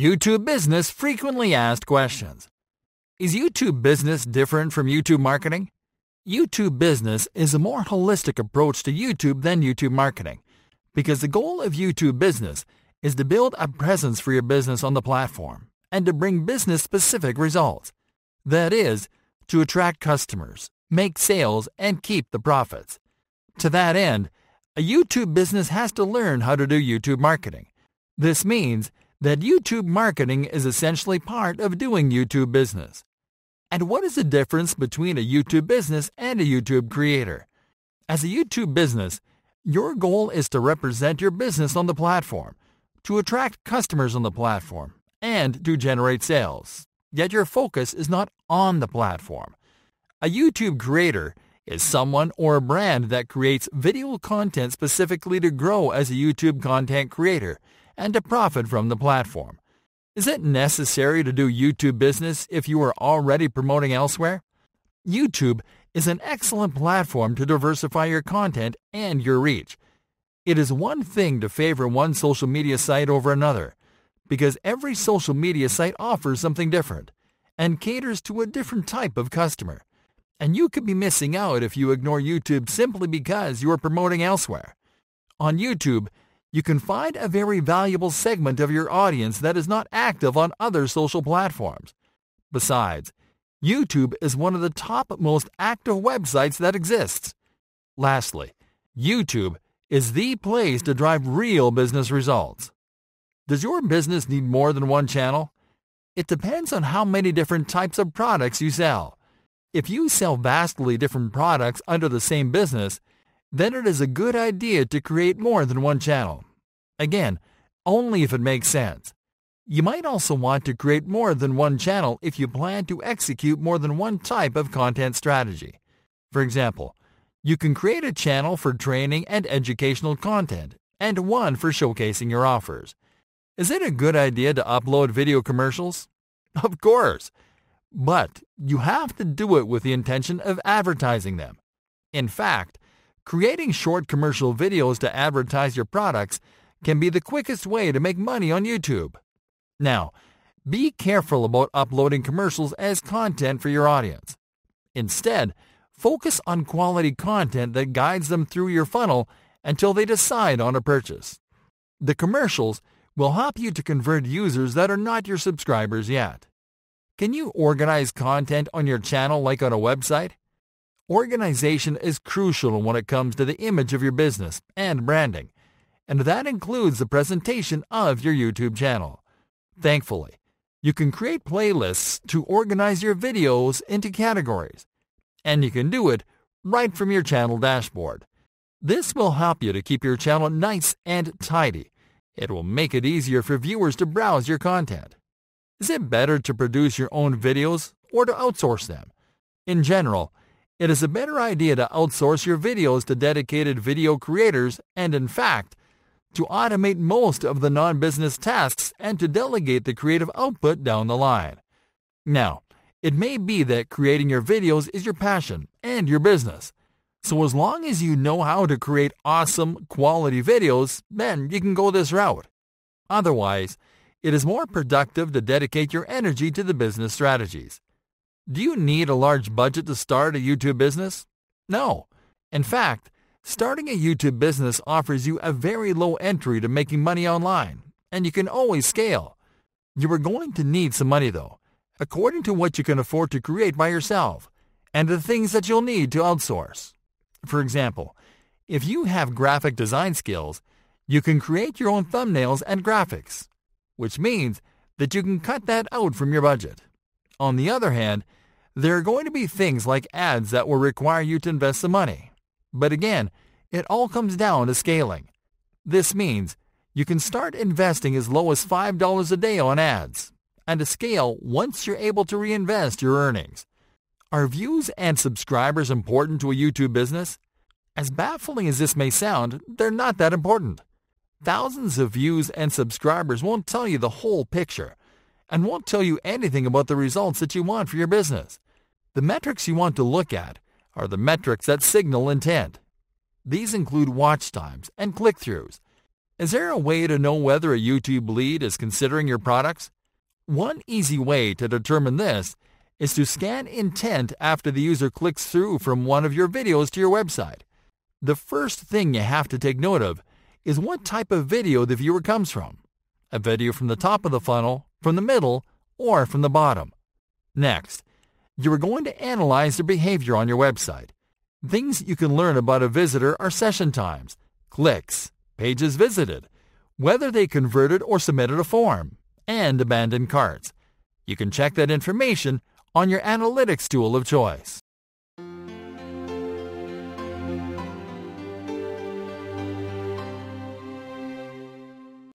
YouTube Business Frequently Asked Questions. Is YouTube Business different from YouTube Marketing? YouTube Business is a more holistic approach to YouTube than YouTube Marketing, because the goal of YouTube Business is to build a presence for your business on the platform and to bring business-specific results. That is, to attract customers, make sales, and keep the profits. To that end, a YouTube business has to learn how to do YouTube marketing. This means that YouTube marketing is essentially part of doing YouTube business. And what is the difference between a YouTube business and a YouTube creator? As a YouTube business, your goal is to represent your business on the platform, to attract customers on the platform, and to generate sales. Yet your focus is not on the platform. A YouTube creator is someone or a brand that creates video content specifically to grow as a YouTube content creator and to profit from the platform. Is it necessary to do YouTube business if you are already promoting elsewhere? YouTube is an excellent platform to diversify your content and your reach. It is one thing to favor one social media site over another, because every social media site offers something different and caters to a different type of customer. And you could be missing out if you ignore YouTube simply because you are promoting elsewhere. On YouTube, you can find a very valuable segment of your audience that is not active on other social platforms. Besides, YouTube is one of the top most active websites that exists. Lastly, YouTube is the place to drive real business results. Does your business need more than one channel? It depends on how many different types of products you sell. If you sell vastly different products under the same business, then it is a good idea to create more than one channel. Again, only if it makes sense. You might also want to create more than one channel if you plan to execute more than one type of content strategy. For example, you can create a channel for training and educational content and one for showcasing your offers. Is it a good idea to upload video commercials? Of course. But you have to do it with the intention of advertising them. In fact, creating short commercial videos to advertise your products can be the quickest way to make money on YouTube. Now, be careful about uploading commercials as content for your audience. Instead, focus on quality content that guides them through your funnel until they decide on a purchase. The commercials will help you to convert users that are not your subscribers yet. Can you organize content on your channel like on a website? Organization is crucial when it comes to the image of your business and branding, and that includes the presentation of your YouTube channel. Thankfully, you can create playlists to organize your videos into categories, and you can do it right from your channel dashboard. This will help you to keep your channel nice and tidy. It will make it easier for viewers to browse your content. Is it better to produce your own videos or to outsource them? In general, it is a better idea to outsource your videos to dedicated video creators and, in fact, to automate most of the non-business tasks and to delegate the creative output down the line. Now, it may be that creating your videos is your passion and your business. So as long as you know how to create awesome, quality videos, then you can go this route. Otherwise, it is more productive to dedicate your energy to the business strategies. Do you need a large budget to start a YouTube business? No. In fact, starting a YouTube business offers you a very low entry to making money online, and you can always scale. You are going to need some money though, according to what you can afford to create by yourself, and the things that you'll need to outsource. For example, if you have graphic design skills, you can create your own thumbnails and graphics, which means that you can cut that out from your budget. On the other hand, there are going to be things like ads that will require you to invest some money. But again, it all comes down to scaling. This means you can start investing as low as $5 a day on ads, and to scale once you're able to reinvest your earnings. Are views and subscribers important to a YouTube business? As baffling as this may sound, they're not that important. Thousands of views and subscribers won't tell you the whole picture and won't tell you anything about the results that you want for your business. The metrics you want to look at are the metrics that signal intent. These include watch times and click-throughs. Is there a way to know whether a YouTube lead is considering your products? One easy way to determine this is to scan intent after the user clicks through from one of your videos to your website. The first thing you have to take note of is what type of video the viewer comes from. A video from the top of the funnel, from the middle, or from the bottom. Next, you are going to analyze their behavior on your website. Things you can learn about a visitor are session times, clicks, pages visited, whether they converted or submitted a form, and abandoned carts. You can check that information on your analytics tool of choice.